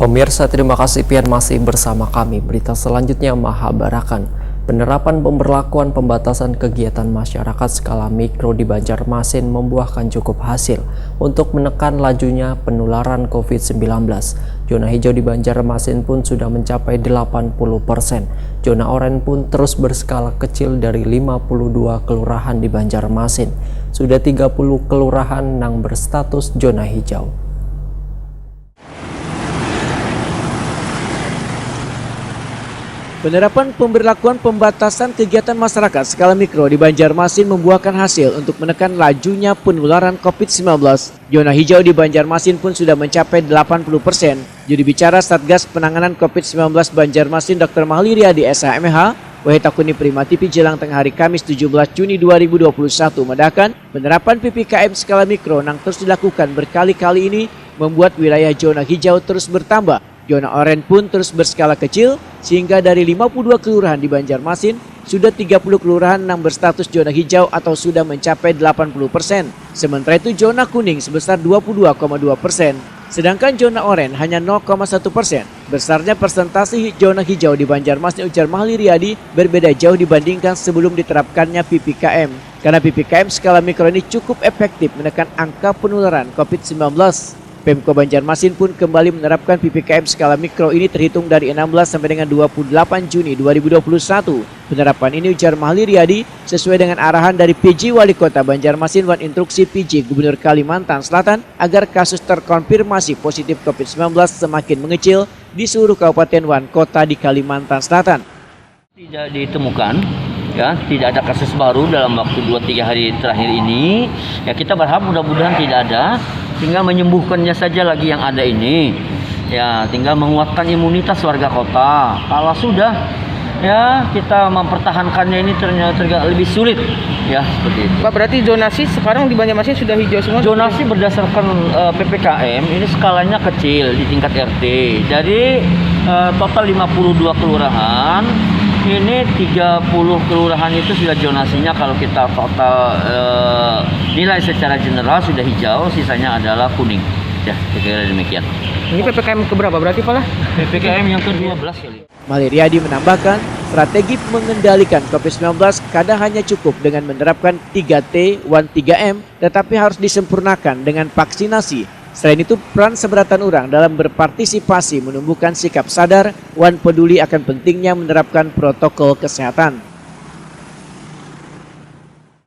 Pemirsa, terima kasih pian masih bersama kami. Berita selanjutnya Mahabarakan. Penerapan pemberlakuan pembatasan kegiatan masyarakat skala mikro di Banjarmasin membuahkan cukup hasil untuk menekan lajunya penularan COVID-19. Zona hijau di Banjarmasin pun sudah mencapai 80%. Zona oranye pun terus berskala kecil dari 52 kelurahan di Banjarmasin. Sudah 30 kelurahan yang berstatus zona hijau. Penerapan pemberlakuan pembatasan kegiatan masyarakat skala mikro di Banjarmasin membuahkan hasil untuk menekan lajunya penularan COVID-19. Zona hijau di Banjarmasin pun sudah mencapai 80%. Juru bicara Satgas Penanganan COVID-19 Banjarmasin Dr. Mahli Riyadi SHMH, Wahitakuni Prima TV jelang tengah hari Kamis 17 Juni 2021 mendakkan penerapan PPKM skala mikro yang terus dilakukan berkali-kali ini membuat wilayah zona hijau terus bertambah. Zona oranye pun terus berskala kecil sehingga dari 52 kelurahan di Banjarmasin sudah 30 kelurahan yang berstatus zona hijau atau sudah mencapai 80%. Sementara itu zona kuning sebesar 22,2%. Sedangkan zona oranye hanya 0,1%. Besarnya persentase zona hijau di Banjarmasin, ujar Mahli Riyadi, berbeda jauh dibandingkan sebelum diterapkannya PPKM. Karena PPKM skala mikro ini cukup efektif menekan angka penularan COVID-19. Pemko Banjarmasin pun kembali menerapkan PPKM skala mikro ini terhitung dari 16 sampai dengan 28 Juni 2021. Penerapan ini, ujar Mahli Riyadi, sesuai dengan arahan dari PJ Wali Kota Banjarmasin dan instruksi PJ Gubernur Kalimantan Selatan agar kasus terkonfirmasi positif COVID-19 semakin mengecil di seluruh kabupaten dan kota di Kalimantan Selatan. Tidak ditemukan, ya, tidak ada kasus baru dalam waktu 2-3 hari terakhir ini. Ya, kita berharap mudah-mudahan tidak ada. Tinggal menyembuhkannya saja lagi yang ada ini. Ya, tinggal menguatkan imunitas warga kota. Kalau sudah, ya kita mempertahankannya ini ternyata lebih sulit. Ya, seperti itu. Pak, berarti zonasi sekarang di Banjarmasin sudah hijau semua? Zonasi berdasarkan PPKM ini skalanya kecil di tingkat RT. Dari total 52 kelurahan, ini 30 kelurahan itu sudah zonasinya kalau kita total nilai secara general sudah hijau, sisanya adalah kuning. Ya, kira-kira demikian. Ini PPKM keberapa berarti Pak lah? PPKM yang ke-12 kali. Mahli Riyadi menambahkan, strategi mengendalikan COVID-19 kadang hanya cukup dengan menerapkan 3T, 3M, tetapi harus disempurnakan dengan vaksinasi. Selain itu, peran seberatan orang dalam berpartisipasi menumbuhkan sikap sadar dan peduli akan pentingnya menerapkan protokol kesehatan.